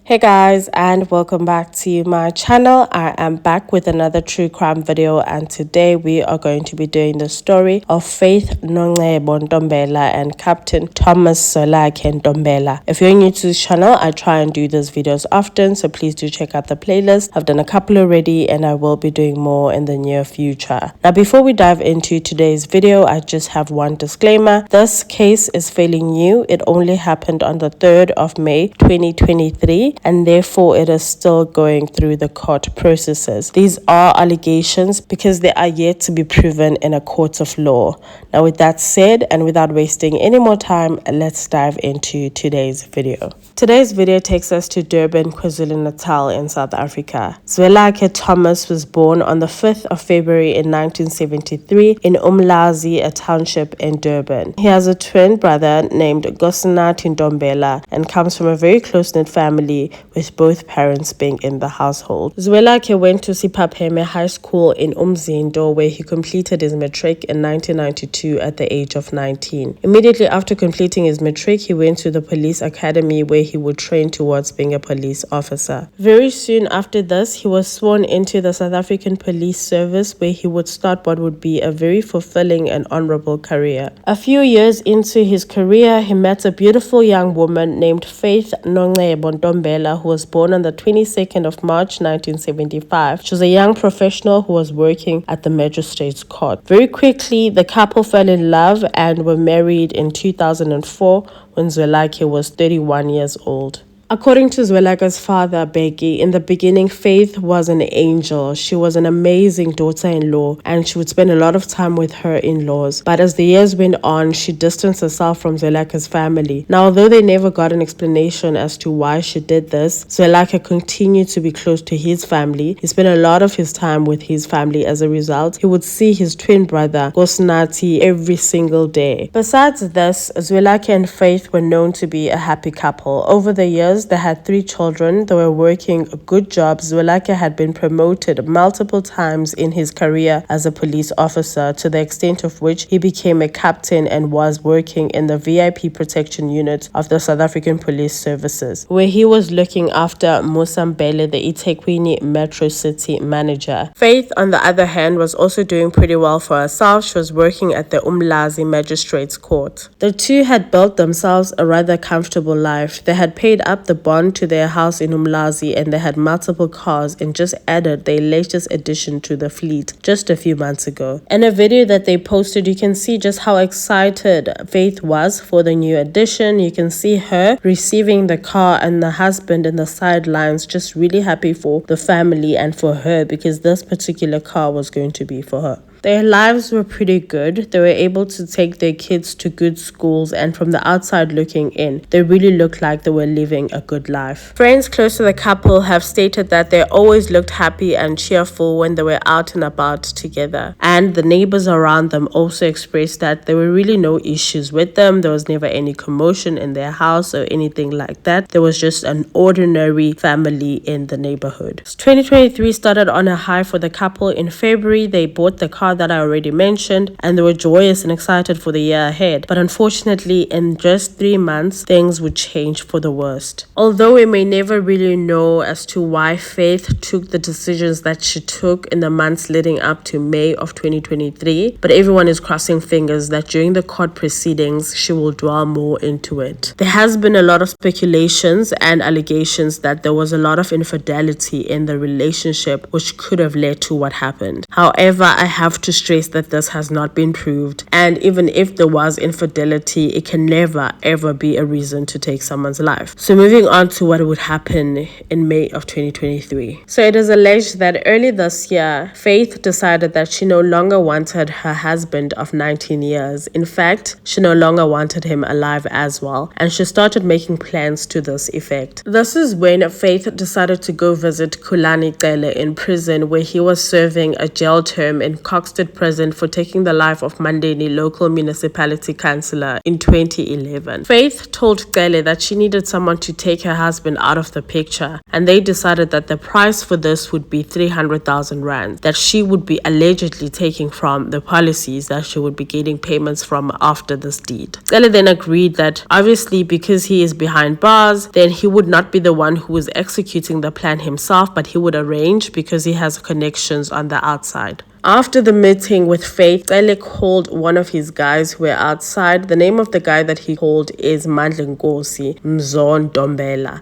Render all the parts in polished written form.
Hey guys, and welcome back to my channel. I am back with another true crime video, and today we are going to be doing the story of Faith Nongcebo Ntombela and Captain Thomas Zwelakhe Ntombela. If you're new to this channel, I try and do these videos often, so please do check out the playlist. I've done a couple already and I will be doing more in the near future. Now before we dive into today's video, I just have one disclaimer. This case is fairly new. It only happened on the 3rd of May 2023. And therefore it is still going through the court processes. These are allegations because they are yet to be proven in a court of law. Now with that said, and without wasting any more time, let's dive into today's video. Today's video takes us to Durban, KwaZulu-Natal in South Africa. Zwelakhe Thomas was born on the 5th of February in 1973 in Umlazi, a township in Durban. He has a twin brother named Ntombela and comes from a very close-knit family with both parents being in the household. Zwelakhe went to Sipapheme High School in Umzindo, where he completed his matric in 1992 at the age of 19. Immediately after completing his matric, he went to the police academy where he would train towards being a police officer. Very soon after this, he was sworn into the South African Police Service, where he would start what would be a very fulfilling and honorable career. A few years into his career, he met a beautiful young woman named Faith Nongcebo Ntombela, who was born on the 22nd of March 1975. She was a young professional who was working at the magistrate's court. Very quickly, the couple fell in love and were married in 2004 when Zwelakhe was 31 years old. According to Zwelakhe's father, Becky, in the beginning, Faith was an angel. She was an amazing daughter-in-law and she would spend a lot of time with her in-laws. But as the years went on, she distanced herself from Zwelakhe's family. Now, although they never got an explanation as to why she did this, Zwelakhe continued to be close to his family. He spent a lot of his time with his family. As a result, he would see his twin brother, Nkosinathi, every single day. Besides this, Zwelakhe and Faith were known to be a happy couple. Over the years, they had 3 children. They were working a good job. Zwelakhe had been promoted multiple times in his career as a police officer, to the extent of which he became a captain and was working in the VIP protection unit of the South African Police Services, where he was looking after Ntombela, the eThekwini Metro City manager. Faith, on the other hand, was also doing pretty well for herself. She was working at the Umlazi Magistrates Court. The two had built themselves a rather comfortable life. They had paid up the bond to their house in Umlazi and they had multiple cars and just added their latest addition to the fleet just a few months ago. In a video that they posted, you can see just how excited Faith was for the new addition. You can see her receiving the car and the husband in the sidelines, just really happy for the family and for her, because this particular car was going to be for her. Their lives were pretty good. They were able to take their kids to good schools, and from the outside looking in, they really looked like they were living a good life. Friends close to the couple have stated that they always looked happy and cheerful when they were out and about together. And the neighbors around them also expressed that there were really no issues with them. There was never any commotion in their house or anything like that. There was just an ordinary family in the neighborhood. 2023 started on a high for the couple. In February, they bought the car that I already mentioned, and they were joyous and excited for the year ahead. But unfortunately, in just 3 months, things would change for the worst. Although we may never really know as to why Faith took the decisions that she took in the months leading up to May of 2023, but everyone is crossing fingers that during the court proceedings, she will dwell more into it. There has been a lot of speculations and allegations that there was a lot of infidelity in the relationship, which could have led to what happened. However, I have to stress that this has not been proved, and even if there was infidelity, it can never ever be a reason to take someone's life. So moving on to what would happen in May of 2023. So it is alleged that early this year, Faith decided that she no longer wanted her husband of 19 years. In fact, she no longer wanted him alive as well, and she started making plans to this effect. This is when Faith decided to go visit Kulani Cele in prison, where he was serving a jail term in Cox Hoxton prison for taking the life of Mandeni local municipality councillor in 2011. Faith told Cele that she needed someone to take her husband out of the picture, and they decided that the price for this would be 300,000 rand that she would be allegedly taking from the policies that she would be getting payments from after this deed. Cele then agreed that obviously because he is behind bars, then he would not be the one who is executing the plan himself, but he would arrange because he has connections on the outside. After the meeting with Faith, Cele called one of his guys who were outside. The name of the guy that he called is Ntombela.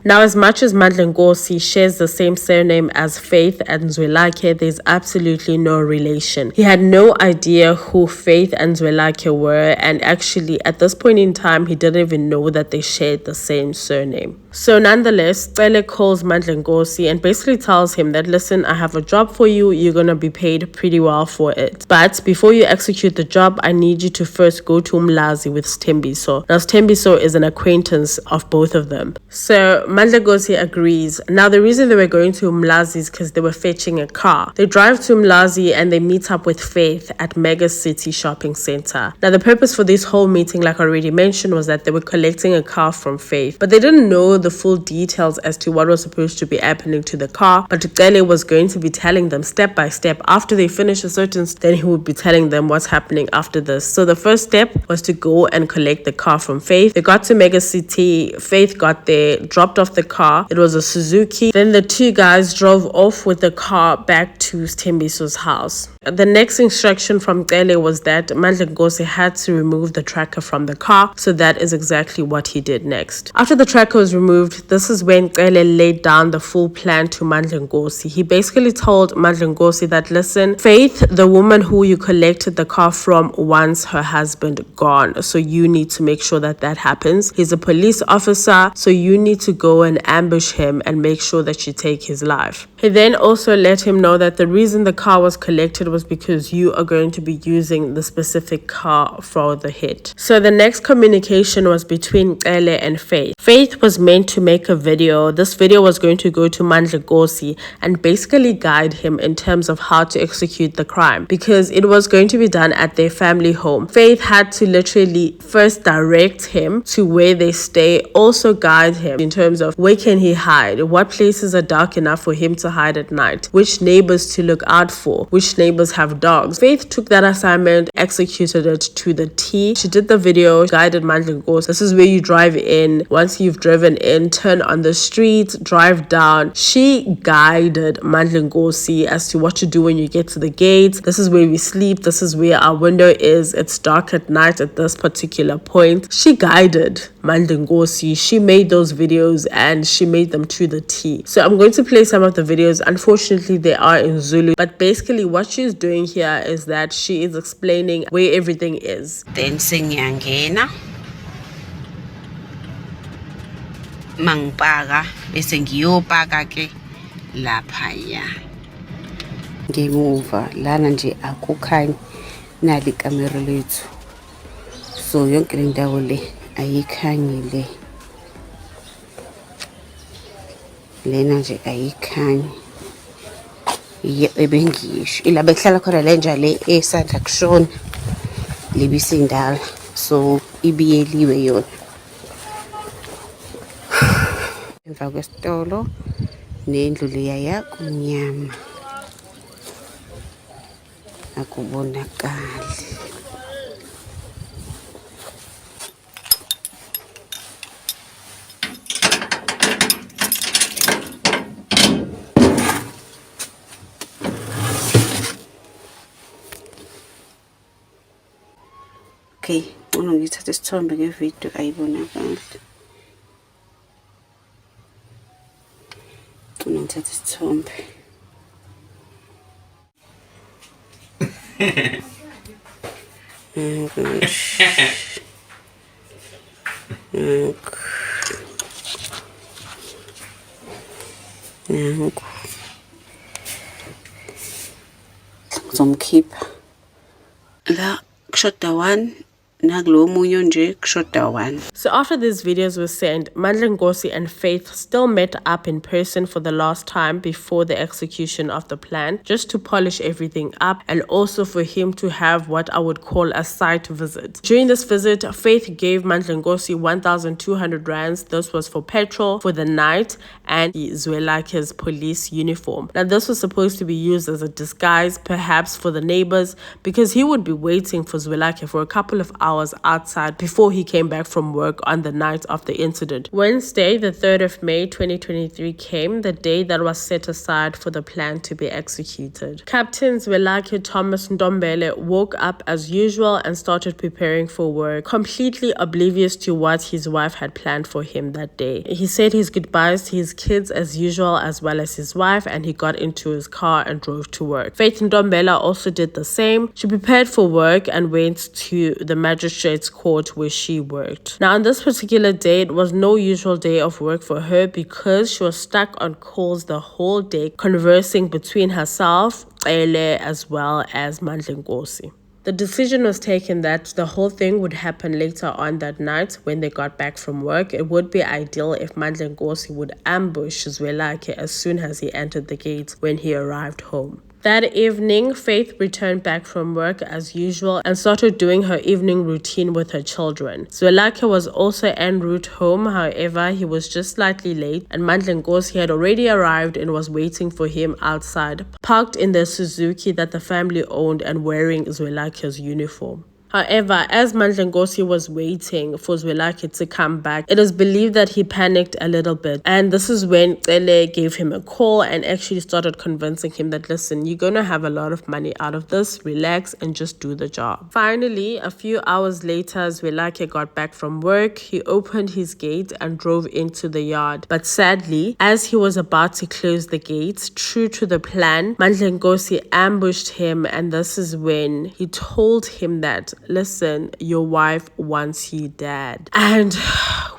Now, as much as Ntombela shares the same surname as Faith and Zwelakhe, there's absolutely no relation. He had no idea who Faith and Zwelakhe were, and actually at this point in time, he didn't even know that they shared the same surname. So nonetheless, Cele calls Ntombela and basically tells him that, listen, I have a job for you. You're going to be paid pretty well for it. But before you execute the job, I need you to first go to Umlazi with Stembiso. Now, Stembiso is an acquaintance of both of them. So Ntombela agrees. Now, the reason they were going to Umlazi is because they were fetching a car. They drive to Umlazi and they meet up with Faith at Mega City Shopping Center. Now, the purpose for this whole meeting, like I already mentioned, was that they were collecting a car from Faith, but they didn't know the full details as to what was supposed to be happening to the car. But Cele was going to be telling them step by step. After they finish a certain, then he would be telling them what's happening after this. So the first step was to go and collect the car from Faith. They got to Mega City. Faith got there, dropped off the car. It was a Suzuki. Then the two guys drove off with the car back to Stembiso's house. The next instruction from Cele was that Ntombela had to remove the tracker from the car. So that is exactly what he did next. After the tracker was removed, this is when Cele laid down the full plan to Ntombela. He basically told Ntombela that, listen, Faith, the woman who you collected the car from, wants her husband gone. So you need to make sure that that happens. He's a police officer, so you need to go and ambush him and make sure that you take his life. He then also let him know that the reason the car was collected was because you are going to be using the specific car for the hit. So the next communication was between Cele and Faith. Faith was meant to make a video. This video was going to go to Ntombela and basically guide him in terms of how to execute the crime, because it was going to be done at their family home. Faith had to literally first direct him to where they stay, also guide him in terms of where can he hide, what places are dark enough for him to hide at night, which neighbors to look out for, which neighbors have dogs. Faith took that assignment, executed it to the T. She did the video, guided Ntombela. This is where you drive in. Once you've driven in, turn on the street, drive down. She guided Ntombela as to what to do when you get to the gate. This is where we sleep. This is where our window is. It's dark at night at this particular point. She guided Ntombela. She made those videos and she made them to the T. So I'm going to play some of the videos. Unfortunately, they are in Zulu, but basically what she's doing here is that she is explaining where everything is. Then sengiyangena mangipaka bese ngiyopaka ke laphaya ngemuva lana nje akukhanyi nali kamera lethu, so yonke le ndawo le ayikhanyi, lena nje ayikhanyi. Ebengisho ila behlala khona le nja le esandla kushona libisindala, so ibiyeliwe yona emva kwesitolo nendlu leya yakumnyama akubonakali. Okay, ngithatha isithombe ngevideo ayibonakali. Ngithatha isithombe. Ngizomkhipha la kushoda 1 nakulo munye nje kushoda one. So after these videos were sent, Nkosi and Faith still met up in person for the last time before the execution of the plan, just to polish everything up and also for him to have what I would call a site visit. During this visit, Faith gave Nkosi 1,200 rands. This was for petrol for the night and the Zwelakhe's police uniform. Now this was supposed to be used as a disguise, perhaps for the neighbors, because he would be waiting for Zwelakhe for a couple of hours outside before he came back from work on the night of the incident. Wednesday, the 3rd of May 2023 came, the day that was set aside for the plan to be executed. Captain Zwelakhe Thomas Ntombela woke up as usual and started preparing for work, completely oblivious to what his wife had planned for him that day. He said his goodbyes to his kids as usual, as well as his wife, and he got into his car and drove to work. Faith Ntombela also did the same. She prepared for work and went to the magistrate's court where she worked. Now on this particular day, it was no usual day of work for her because she was stuck on calls the whole day, conversing between herself, Zwelakhe, as well as Nkosi. The decision was taken that the whole thing would happen later on that night when they got back from work. It would be ideal if Nkosi would ambush Zwelakhe as soon as he entered the gate when he arrived home. That evening, Faith returned back from work as usual and started doing her evening routine with her children. Zwelakhe was also en route home, however, he was just slightly late and Nkosi had already arrived and was waiting for him outside, parked in the Suzuki that the family owned and wearing Zwelakhe's uniform. However, as Nkosi was waiting for Zwelakhe to come back, it is believed that he panicked a little bit. And this is when Zwelakhe gave him a call and actually started convincing him that, listen, you're going to have a lot of money out of this, relax and just do the job. Finally, a few hours later, Zwelakhe got back from work. He opened his gate and drove into the yard. But sadly, as he was about to close the gates, true to the plan, Nkosi ambushed him, and this is when he told him that, listen, your wife wants you dead. And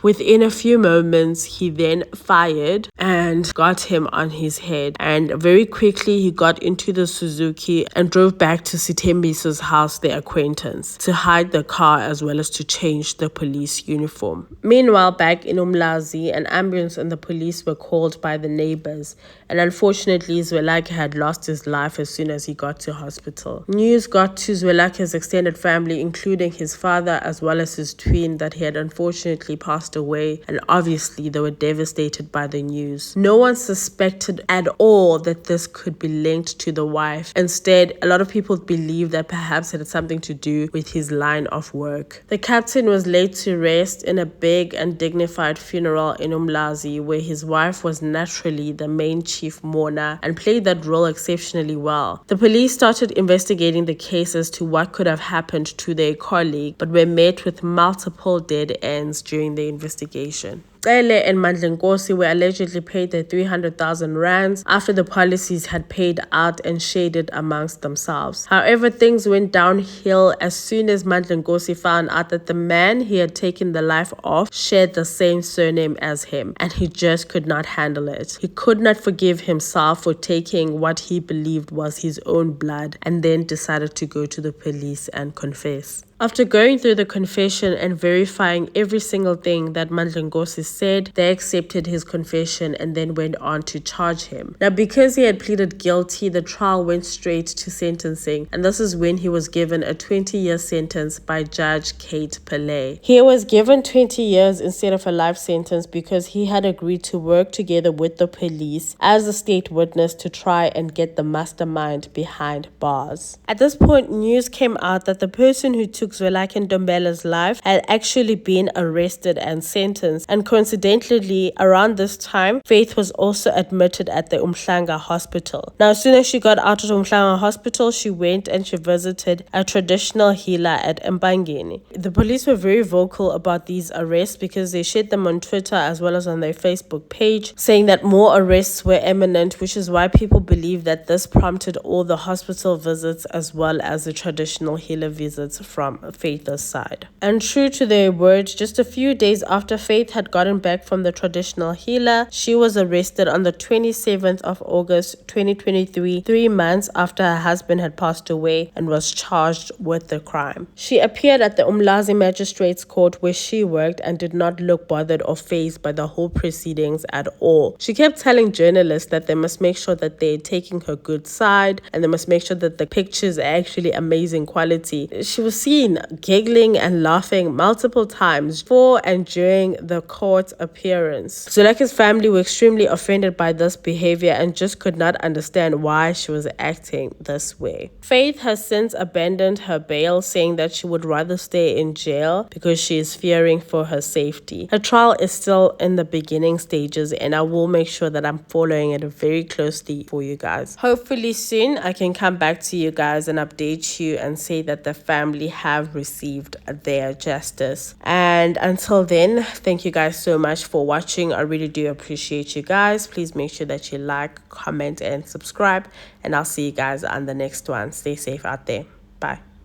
within a few moments, he then fired and got him on his head. And very quickly, he got into the Suzuki and drove back to Sitembiso's house, their acquaintance, to hide the car as well as to change the police uniform. Meanwhile, back in Umlazi, an ambulance and the police were called by the neighbors. And unfortunately, Zwelakhe had lost his life as soon as he got to hospital. News got to Zwelakhe's extended family, including his father as well as his twin, that he had unfortunately passed away, and obviously they were devastated by the news. No one suspected at all that this could be linked to the wife. Instead, a lot of people believed that perhaps it had something to do with his line of work. The captain was laid to rest in a big and dignified funeral in Umlazi, where his wife was naturally the main chief mourner and played that role exceptionally well. The police started investigating the case as to what could have happened to their colleague, but were met with multiple dead ends during the investigation. Zwelakhe and Nkosi were allegedly paid their 300,000 rands after the policies had paid out and shaded amongst themselves. However, things went downhill as soon as Nkosi found out that the man he had taken the life of shared the same surname as him, and he just could not handle it. He could not forgive himself for taking what he believed was his own blood, and then decided to go to the police and confess. After going through the confession and verifying every single thing that Nkosi said, they accepted his confession and then went on to charge him. Now, because he had pleaded guilty, the trial went straight to sentencing, and this is when he was given a 20-year sentence by Judge Kate Pillay. He was given 20 years instead of a life sentence because he had agreed to work together with the police as a state witness to try and get the mastermind behind bars. At this point, news came out that the person who took Zwelakhe Ntombela's life had actually been arrested and sentenced, and coincidentally around this time Faith was also admitted at the Umhlanga hospital. Now, as soon as she got out of Umhlanga hospital, she went and she visited a traditional healer at Mpangeni. The police were very vocal about these arrests because they shared them on Twitter as well as on their Facebook page, saying that more arrests were imminent, which is why people believe that this prompted all the hospital visits as well as the traditional healer visits from from Faith's side. And true to their word, just a few days after Faith had gotten back from the traditional healer, she was arrested on the 27th of August 2023, 3 months after her husband had passed away, and was charged with the crime. She appeared at the Umlazi Magistrates Court where she worked and did not look bothered or fazed by the whole proceedings at all. She kept telling journalists that they must make sure that they're taking her good side and they must make sure that the pictures are actually amazing quality. She was seen giggling and laughing multiple times before and during the court appearance. Zwelakhe's family were extremely offended by this behavior and just could not understand why she was acting this way. Faith has since abandoned her bail, saying that she would rather stay in jail because she is fearing for her safety. Her trial is still in the beginning stages and I will make sure that I'm following it very closely for you guys. Hopefully soon I can come back to you guys and update you and say that the family have received their justice. And until then, thank you guys so much for watching. I really do appreciate you guys. Please make sure that you like, comment and subscribe, and I'll see you guys on the next one. Stay safe out there. Bye.